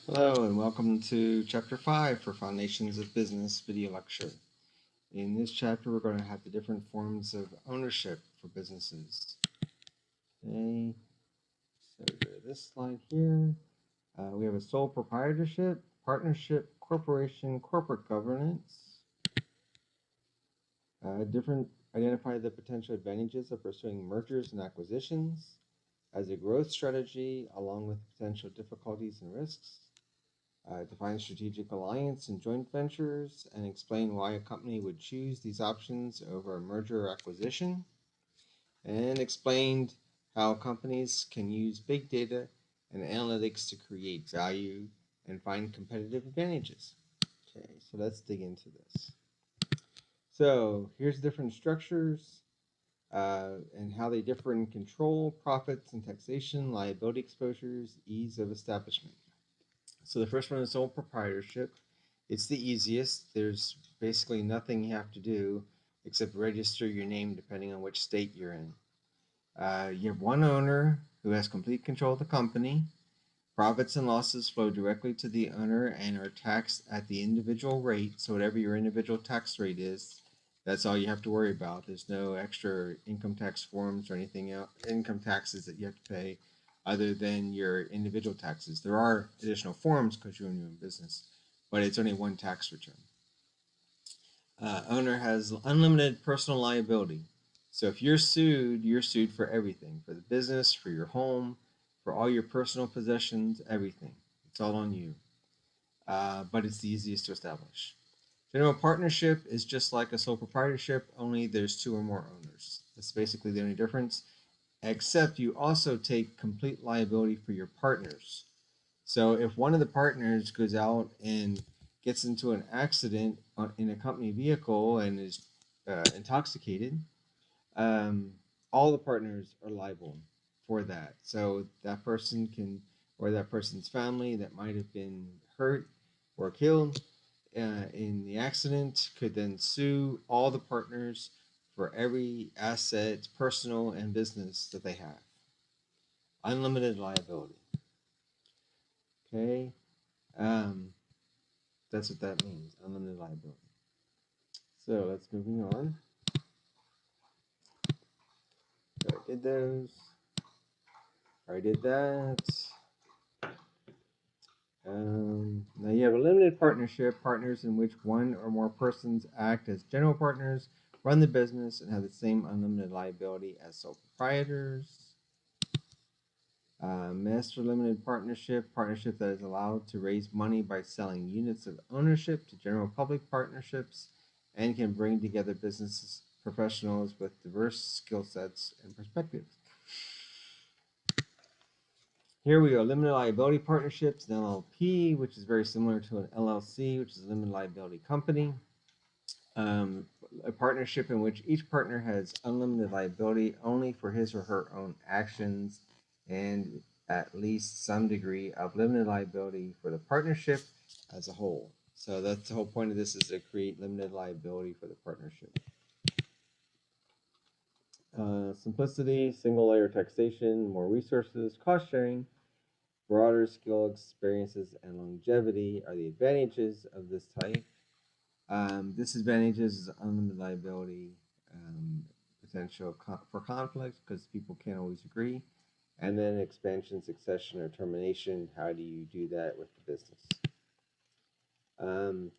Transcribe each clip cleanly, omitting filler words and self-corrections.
Hello and welcome to Chapter 5 for Foundations of Business video lecture. In this chapter, we're going to have the different forms of ownership for businesses. Okay, so go to this slide here. We have a sole proprietorship, partnership, corporation, corporate governance. Identify the potential advantages of pursuing mergers and acquisitions as a growth strategy, along with potential difficulties and risks. Define strategic alliance and joint ventures, and explain why a company would choose these options over a merger or acquisition. And explained how companies can use big data and analytics to create value and find competitive advantages. Okay, so let's dig into this. So here's different structures and how they differ in control, profits and taxation, liability exposures, ease of establishment. So the first one is sole proprietorship. It's the easiest. There's basically nothing you have to do except register your name depending on which state you're in. You have one owner who has complete control of the company. Profits and losses flow directly to the owner and are taxed at the individual rate. So whatever your individual tax rate is, that's all you have to worry about. There's no extra income tax forms or anything else, income taxes that you have to pay other than your individual taxes. There are additional forms because you're in your own business, but it's only one tax return. Owner has unlimited personal liability. So if you're sued for everything, for the business, for your home, for all your personal possessions, everything. It's all on you. But it's the easiest to establish. General partnership is just like a sole proprietorship, only there's two or more owners. That's basically the only difference, except you also take complete liability for your partners. So if one of the partners goes out and gets into an accident in a company vehicle and is intoxicated, all the partners are liable for that. So that person can, or that person's family that might have been hurt or killed in the accident, could then sue all the partners for every asset, personal and business, that they have. Unlimited liability. Okay, that's what that means, unlimited liability. So let's moving on. I did those. I did that. Now you have a limited partnership, partners in which one or more persons act as general partners, run the business, and have the same unlimited liability as sole proprietors. Master limited partnership, partnership that is allowed to raise money by selling units of ownership to general public partnerships and can bring together business professionals with diverse skill sets and perspectives. Here we go, limited liability partnerships, an LLP, which is very similar to an LLC, which is a limited liability company. A partnership in which each partner has unlimited liability only for his or her own actions and at least some degree of limited liability for the partnership as a whole. So that's the whole point of this, is to create limited liability for the partnership. Simplicity, single layer taxation, more resources, cost sharing, broader skill, experiences, and longevity are the advantages of this type. Disadvantages is unlimited liability, potential for conflict because people can't always agree, and then expansion, succession, or termination. How do you do that with the business?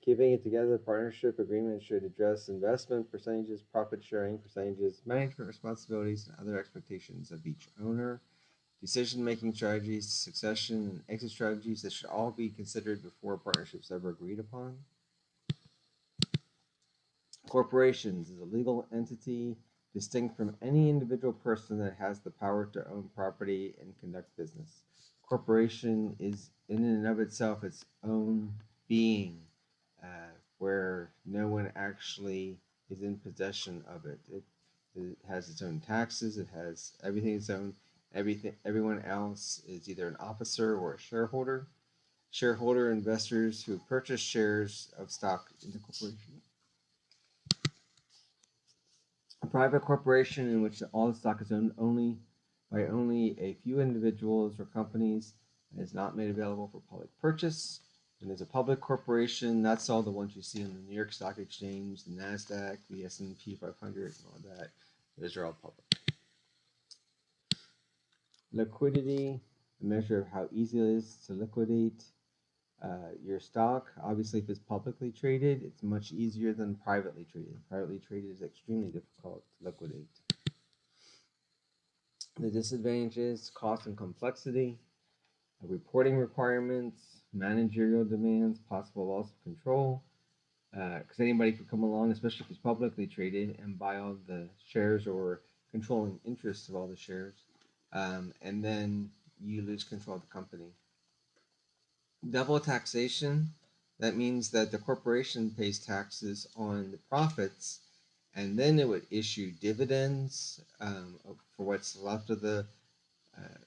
Keeping it together, the partnership agreement should address investment percentages, profit sharing percentages, management responsibilities, and other expectations of each owner. Decision-making strategies, succession, and exit strategies that should all be considered before partnerships ever agreed upon. Corporations is a legal entity distinct from any individual person that has the power to own property and conduct business. Corporation is in and of itself its own being, where no one actually is in possession of it. It has its own taxes. It has everything its own. Everyone else is either an officer or a shareholder. Shareholder investors who purchase shares of stock in the corporation. A private corporation in which all the stock is owned only by a few individuals or companies and is not made available for public purchase. And as a public corporation, that's all the ones you see on the New York Stock Exchange, the NASDAQ, the S&P 500, and all that. Those are all public. Liquidity, a measure of how easy it is to liquidate your stock. Obviously, if it's publicly traded, it's much easier than privately traded. Privately traded is extremely difficult to liquidate. The disadvantages, cost and complexity, reporting requirements, managerial demands, possible loss of control, because anybody could come along, especially if it's publicly traded, and buy all the shares or controlling interests of all the shares, and then you lose control of the company. Double taxation, that means that the corporation pays taxes on the profits, and then it would issue dividends for what's left of the uh,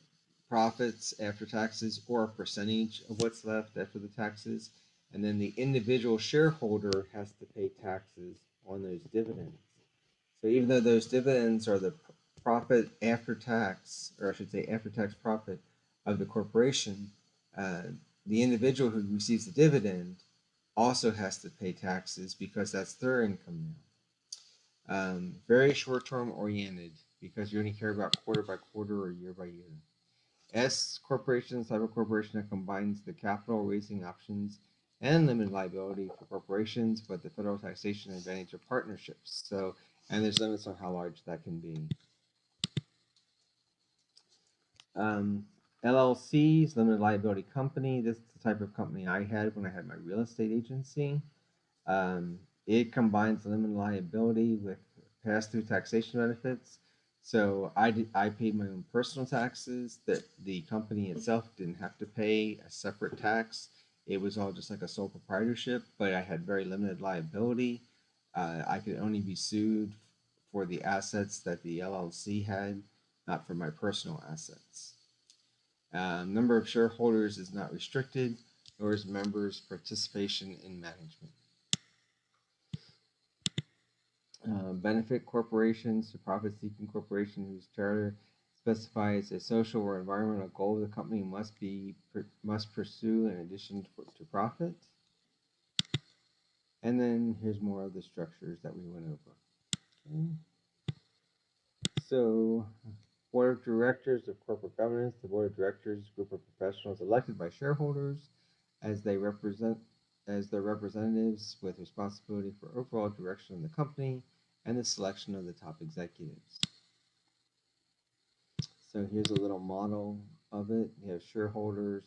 profits after taxes, or a percentage of what's left after the taxes, and then the individual shareholder has to pay taxes on those dividends. So even though those dividends are the profit after tax, or I should say after tax profit of the corporation, uh, the individual who receives the dividend also has to pay taxes because that's their income now. Very short term oriented because you only care about quarter by quarter or year by year. S corporation, type of corporation that combines the capital raising options and limited liability for corporations, but the federal taxation advantage of partnerships. So, and there's limits on how large that can be. LLCs, limited liability company. This is the type of company I had when I had my real estate agency. It combines limited liability with pass-through taxation benefits. So I paid my own personal taxes that the company itself didn't have to pay a separate tax. It was all just like a sole proprietorship, but I had very limited liability. I could only be sued for the assets that the LLC had, not for my personal assets. Number of shareholders is not restricted, nor is members' participation in management. Benefit corporations, a profit-seeking corporation whose charter specifies a social or environmental goal the company must pursue in addition to profit. And then here's more of the structures that we went over. Okay. So, board of directors of corporate governance. The board of directors, group of professionals elected by shareholders as their representatives with responsibility for overall direction of the company and the selection of the top executives. So here's a little model of it. You have shareholders,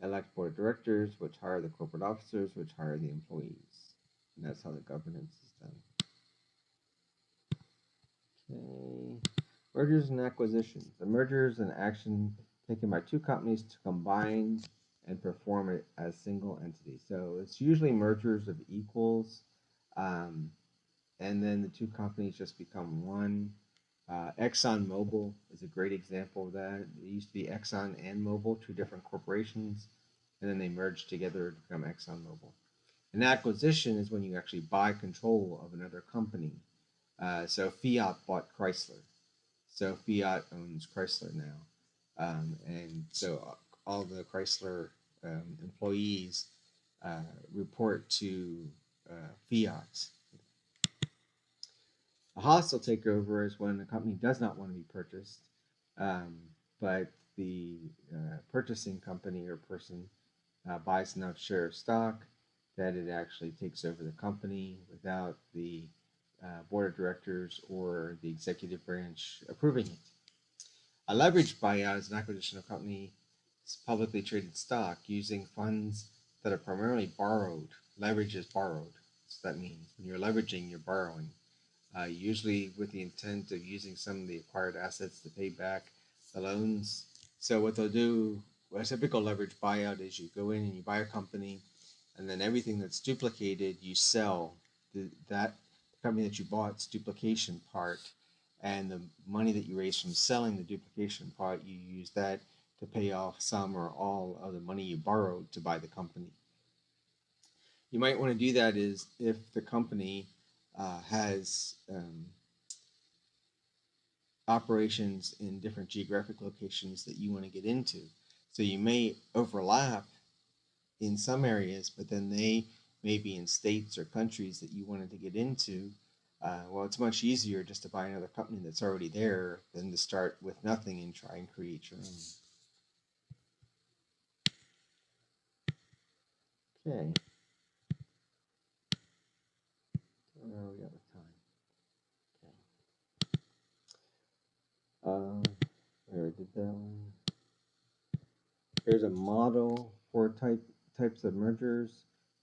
elect board of directors, which hire the corporate officers, which hire the employees. And that's how the governance is done. Okay. Mergers and acquisitions. A merger is an action taken by two companies to combine and perform it as single entity. So it's usually mergers of equals, and then the two companies just become one. Exxon Mobil is a great example of that. It used to be Exxon and Mobil, two different corporations, and then they merged together to become Exxon Mobil. An acquisition is when you actually buy control of another company. So Fiat bought Chrysler. So Fiat owns Chrysler now. And so all the Chrysler employees report to Fiat. A hostile takeover is when a company does not want to be purchased, but the purchasing company or person buys enough share of stock that it actually takes over the company without the board of directors or the executive branch approving it. A leveraged buyout is an acquisition of a company's publicly traded stock using funds that are primarily borrowed. Leverage is borrowed. So that means when you're leveraging, you're borrowing. Usually with the intent of using some of the acquired assets to pay back the loans. So what they'll do, a typical leverage buyout is you go in and you buy a company, and then everything that's duplicated, you sell that company that you bought's duplication part, and the money that you raise from selling the duplication part, you use that to pay off some or all of the money you borrowed to buy the company. You might want to do that is if the company has operations in different geographic locations that you want to get into. So you may overlap in some areas, but then they may be in states or countries that you wanted to get into. Well, it's much easier just to buy another company that's already there than to start with nothing and try and create your own. Okay. Where are we at with time? Okay. I already did that one. Here's a model for types of mergers.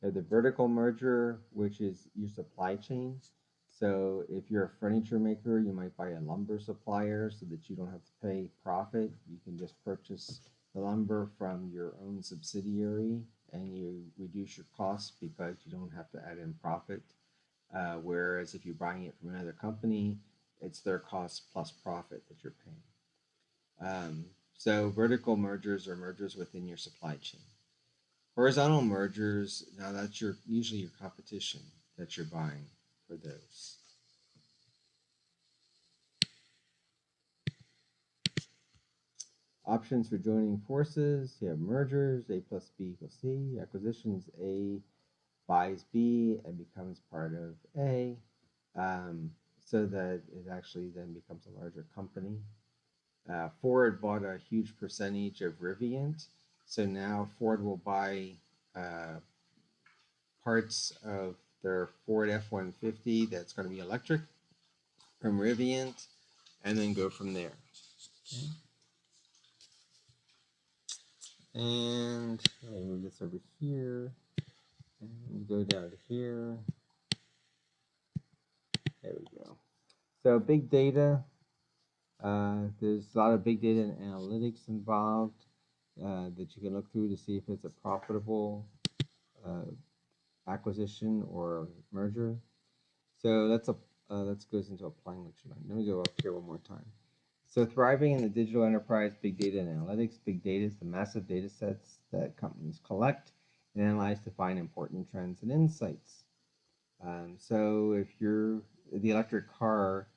You have the vertical merger, which is your supply chain. So if you're a furniture maker, you might buy a lumber supplier so that you don't have to pay profit. You can just purchase the lumber from your own subsidiary and you reduce your costs because you don't have to add in profit. Whereas if you're buying it from another company, it's their cost plus profit that you're paying. So vertical mergers are mergers within your supply chain. Horizontal mergers, now that's usually your competition that you're buying for those. Options for joining forces, you have mergers, A plus B equals C. Acquisitions, A buys B and becomes part of A, so that it actually then becomes a larger company. Ford bought a huge percentage of Rivian, so now Ford will buy parts of their Ford F-150 that's going to be electric from Rivian, and then go from there. Okay. And let me move this over here, and go down to here. There we go. So big data. There's a lot of big data and analytics involved that you can look through to see if it's a profitable acquisition or merger. So that goes into applying lecture line. Let me go up here one more time. So thriving in the digital enterprise, big data and analytics. Big data is the massive data sets that companies collect and analyze to find important trends and insights. So if you're the electric car,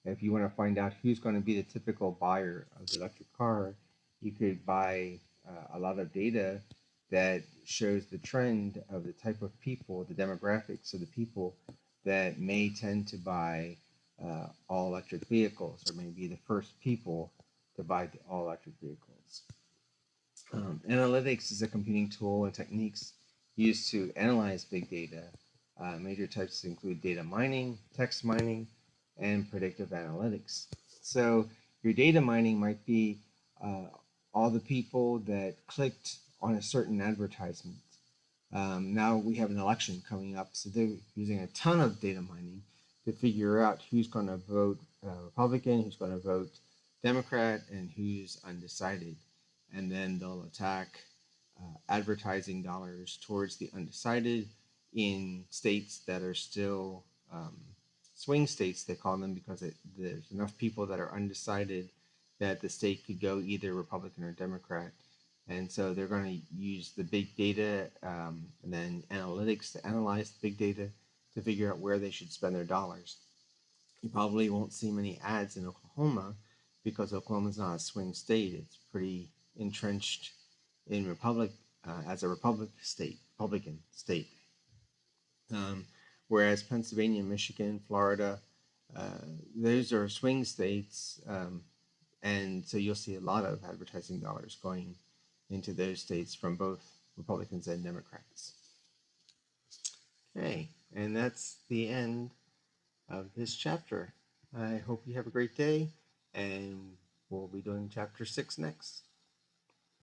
if you want to find out who's going to be the typical buyer of the electric car, you could buy a lot of data that shows the trend of the type of people, the demographics of the people that may tend to buy all electric vehicles, or may be the first people to buy all electric vehicles. Analytics is a computing tool and techniques used to analyze big data. Major types include data mining, text mining, and predictive analytics. So your data mining might be all the people that clicked on a certain advertisement. Now we have an election coming up, so they're using a ton of data mining to figure out who's going to vote Republican, who's going to vote Democrat, and who's undecided. And then they'll attack advertising dollars towards the undecided in states that are still swing states, they call them, because there's enough people that are undecided that the state could go either Republican or Democrat. And so they're going to use the big data and then analytics to analyze the big data to figure out where they should spend their dollars. You probably won't see many ads in Oklahoma because Oklahoma is not a swing state. It's pretty entrenched in as a Republican state. Whereas Pennsylvania, Michigan, Florida, those are swing states, and so you'll see a lot of advertising dollars going into those states from both Republicans and Democrats. Okay, and that's the end of this chapter. I hope you have a great day, and we'll be doing chapter 6 next.